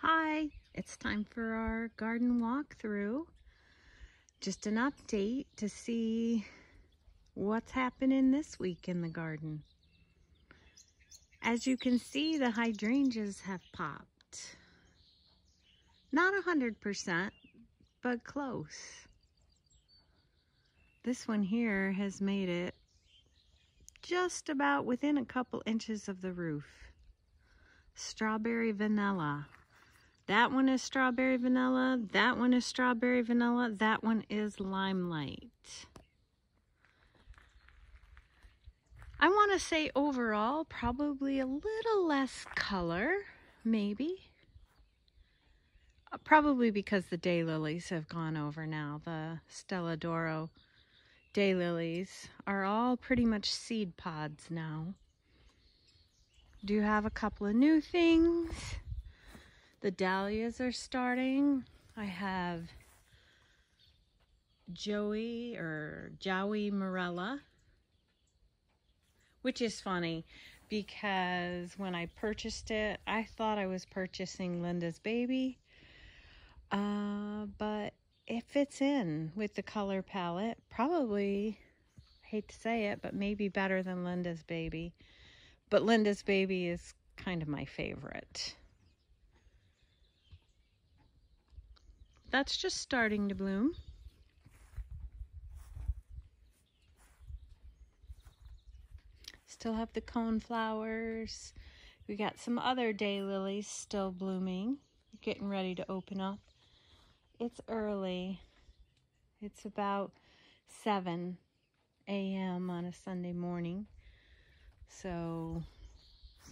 Hi, it's time for our garden walkthrough. Just an update to see what's happening this week in the garden. As you can see, the hydrangeas have popped. Not 100%, but close. This one here has made it just about within a couple inches of the roof. Strawberry vanilla. That one is strawberry vanilla, that one is strawberry vanilla, that one is limelight. I want to say overall, probably a little less color, maybe. Probably because the daylilies have gone over now. The Stella d'Oro daylilies are all pretty much seed pods now. Do have a couple of new things. The dahlias are starting. I have Joey Morella, which is funny because when I purchased it, I thought I was purchasing Linda's baby, but it fits in with the color palette. Probably, hate to say it, but maybe better than Linda's baby. But Linda's baby is kind of my favorite. That's just starting to bloom. Still have the cone flowers. We got some other daylilies still blooming, getting ready to open up. It's early. It's about 7 a.m. on a Sunday morning. So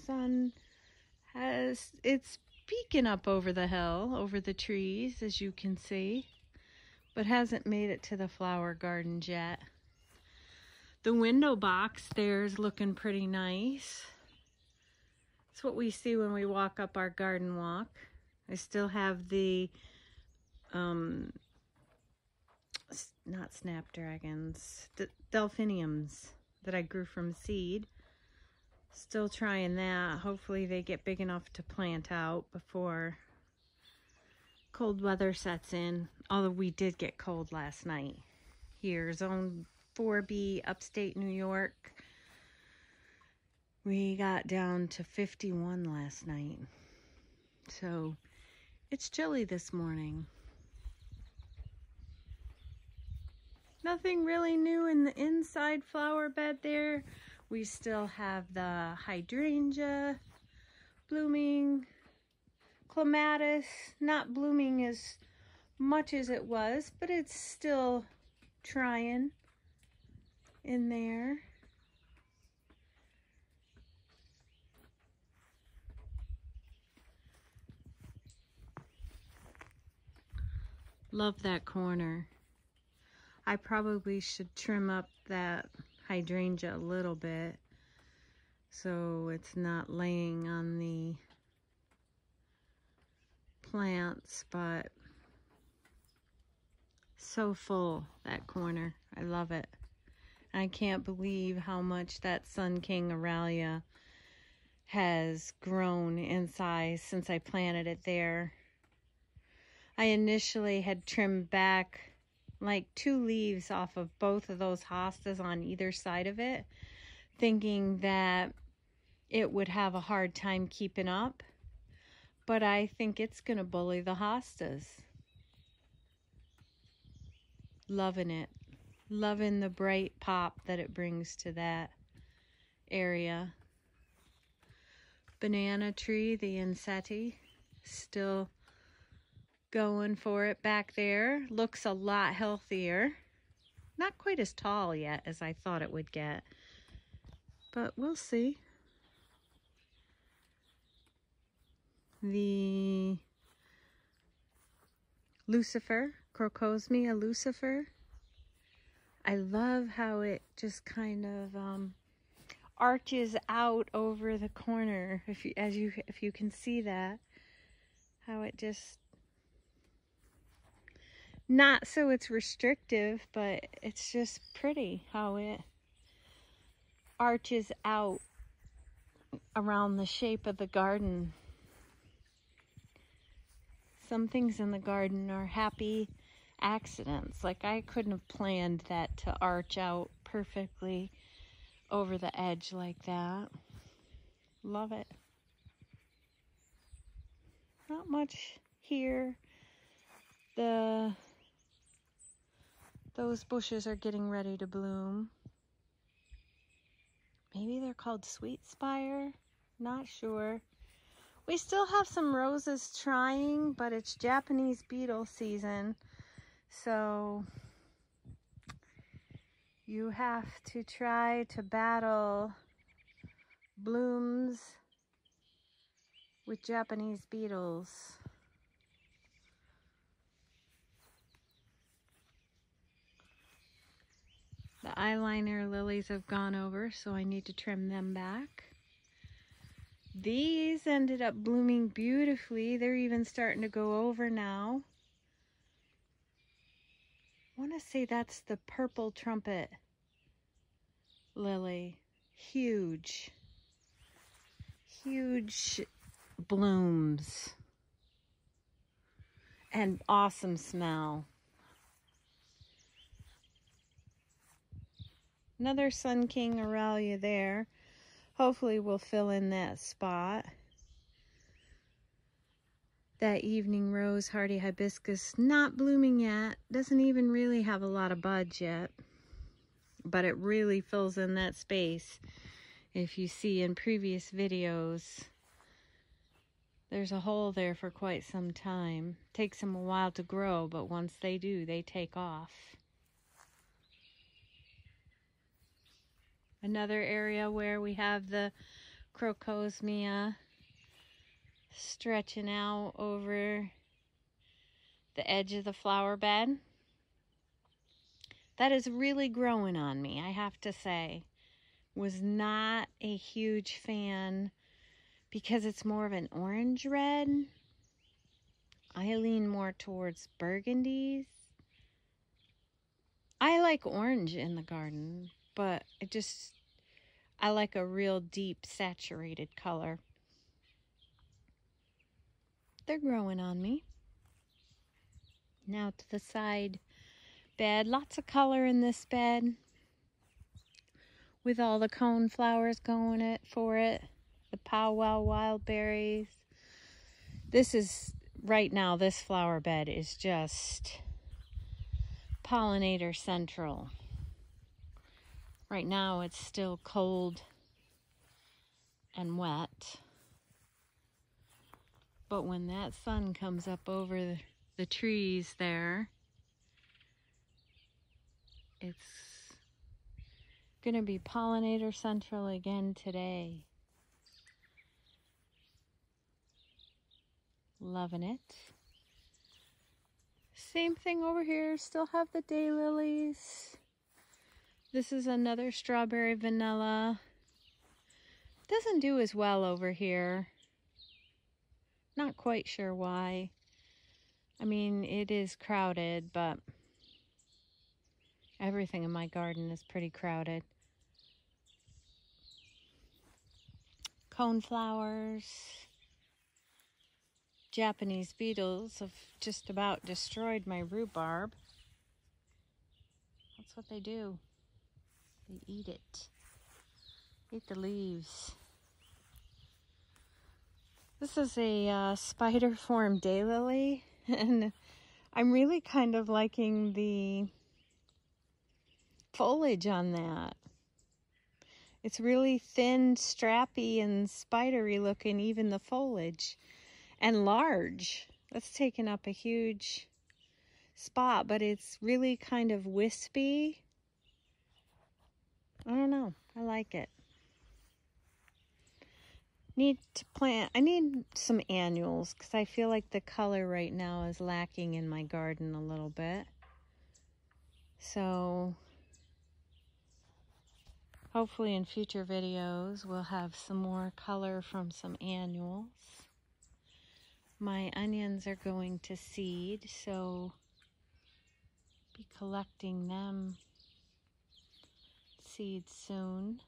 sun it's peeking up over the hill, over the trees, as you can see, but hasn't made it to the flower gardens yet. The window box there's looking pretty nice. It's what we see when we walk up our garden walk. I still have the not snapdragons, the delphiniums that I grew from seed. Still trying that. Hopefully they get big enough to plant out before cold weather sets in. Although we did get cold last night. Here, zone 4B, upstate New York. We got down to 51 last night. So it's chilly this morning. Nothing really new in the inside flower bed there. We still have the hydrangea blooming. Clematis not blooming as much as it was, but it's still trying in there. Love that corner. I probably should trim up that hydrangea a little bit so it's not laying on the plants, but so full, that corner. I love it. I can't believe how much that Sun King Aralia has grown in size since I planted it there. I initially had trimmed back like 2 leaves off of both of those hostas on either side of it, thinking that it would have a hard time keeping up, but I think it's gonna bully the hostas. Loving it. Loving the bright pop that it brings to that area. Banana tree, the Insetti, still going for it back there. Looks a lot healthier. Not quite as tall yet as I thought it would get, but we'll see. The Lucifer, Crocosmia Lucifer. I love how it just kind of arches out over the corner. If you can see that, how it just, not so it's restrictive, but it's just pretty how it arches out around the shape of the garden. Some things in the garden are happy accidents. Like I couldn't have planned that to arch out perfectly over the edge like that. Love it. Not much here. Those bushes are getting ready to bloom. Maybe they're called sweet spire. Not sure. We still have some roses trying, but it's Japanese beetle season. So you have to try to battle blooms with Japanese beetles. The eyeliner lilies have gone over, so I need to trim them back. These ended up blooming beautifully. They're even starting to go over now. I want to say that's the purple trumpet lily. Huge. Huge blooms. And awesome smell. Another Sun King Aurelia there. Hopefully we'll fill in that spot. That evening rose hardy hibiscus, not blooming yet. Doesn't even really have a lot of buds yet. But it really fills in that space. If you see in previous videos, there's a hole there for quite some time. Takes them a while to grow, but once they do, they take off. Another area where we have the Crocosmia stretching out over the edge of the flower bed. That is really growing on me, I have to say. Was not a huge fan because it's more of an orange red. I lean more towards burgundies. I like orange in the garden, but I like a real deep saturated color. They're growing on me. Now to the side bed. Lots of color in this bed with all the cone flowers going for it. The powwow wild berries. This is, right now, this flower bed is just pollinator central. Right now it's still cold and wet. But when that sun comes up over the trees there, it's gonna be pollinator central again today. Loving it. Same thing over here, still have the daylilies. This is another strawberry vanilla. Doesn't do as well over here. Not quite sure why. I mean, it is crowded, but everything in my garden is pretty crowded. Coneflowers. Japanese beetles have just about destroyed my rhubarb. That's what they do. They eat it. Eat the leaves. This is a spider form daylily, and I'm really kind of liking the foliage on that. It's really thin, strappy, and spidery looking, even the foliage. And large. That's taken up a huge spot, but it's really kind of wispy. I don't know. I like it. Need to plant. I need some annuals because I feel like the color right now is lacking in my garden a little bit. So hopefully in future videos we'll have some more color from some annuals. My onions are going to seed, so be collecting them seeds soon.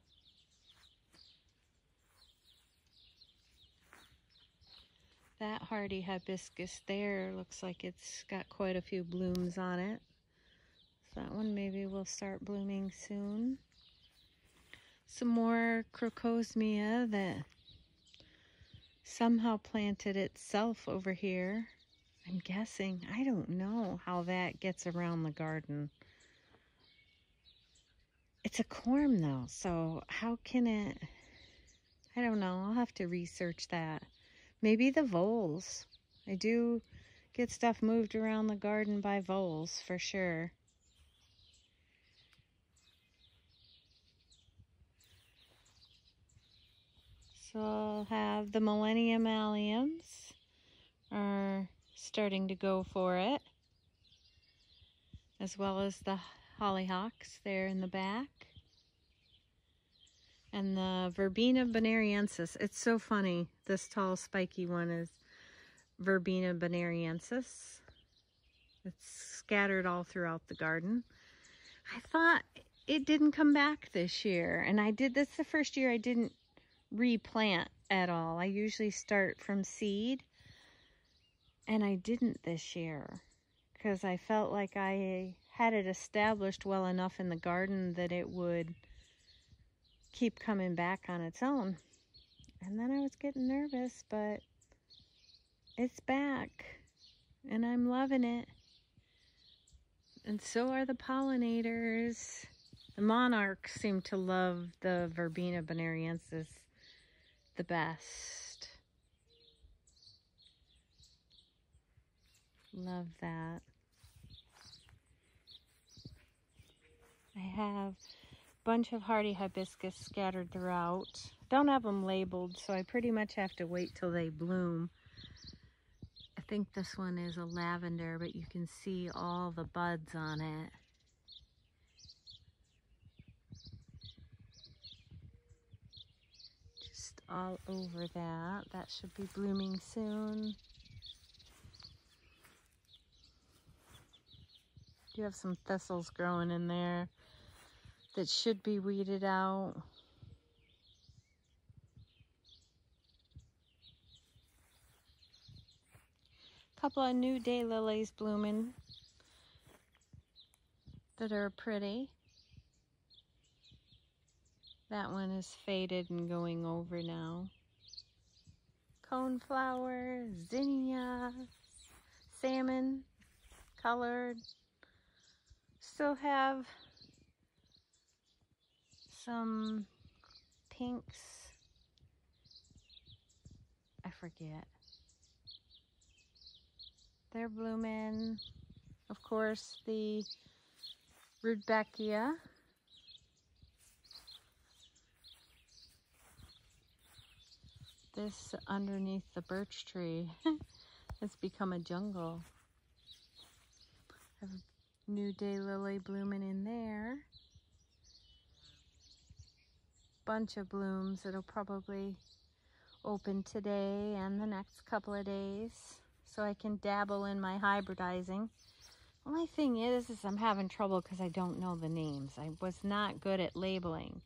That hardy hibiscus there looks like it's got quite a few blooms on it. So that one maybe will start blooming soon. Some more Crocosmia that somehow planted itself over here. I'm guessing. I don't know how that gets around the garden. It's a corm though, so how can it... I don't know. I'll have to research that. Maybe the voles. I do get stuff moved around the garden by voles for sure. So I'll have the Millennium Alliums are starting to go for it, as well as the hollyhocks there in the back. And the Verbena Banariensis. It's so funny. This tall spiky one is Verbena Banariensis. It's scattered all throughout the garden. I thought it didn't come back this year, and that's the first year I didn't replant at all. I usually start from seed, and I didn't this year because I felt like I had it established well enough in the garden that it would keep coming back on its own. And then I was getting nervous, but it's back and I'm loving it. And so are the pollinators. The monarchs seem to love the Verbena Banariensis the best. Love that. I have a bunch of hardy hibiscus scattered throughout. Don't have them labeled, so I pretty much have to wait till they bloom. I think this one is a lavender, but you can see all the buds on it. Just all over that. That should be blooming soon. You have some thistles growing in there that should be weeded out. Couple of new daylilies blooming that are pretty. That one is faded and going over now. Coneflower, zinnia, salmon colored. Still have some pinks. I forget. They're blooming. Of course, the Rudbeckia. This underneath the birch tree has become a jungle. I have a new daylily blooming in there. Bunch of blooms that'll probably open today and the next couple of days, so I can dabble in my hybridizing. Only thing is I'm having trouble because I don't know the names. I was not good at labeling.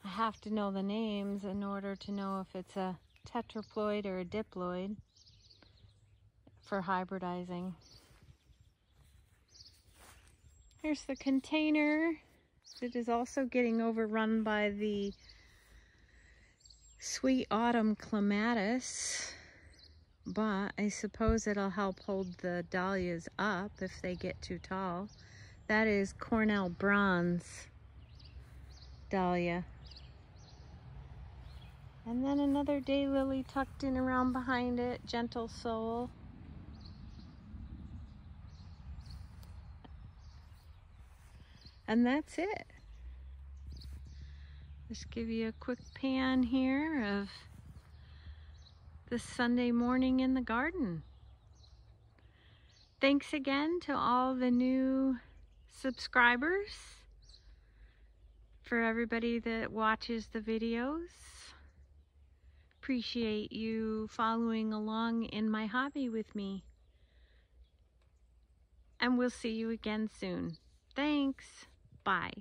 I have to know the names in order to know if it's a tetraploid or a diploid for hybridizing. Here's the container. It is also getting overrun by the sweet autumn clematis, but I suppose it'll help hold the dahlias up if they get too tall. That is Cornell Bronze Dahlia. And then another daylily tucked in around behind it, Gentle Soul. And that's it. Just give you a quick pan here of this Sunday morning in the garden. Thanks again to all the new subscribers, for everybody that watches the videos. Appreciate you following along in my hobby with me. And we'll see you again soon. Thanks. Bye.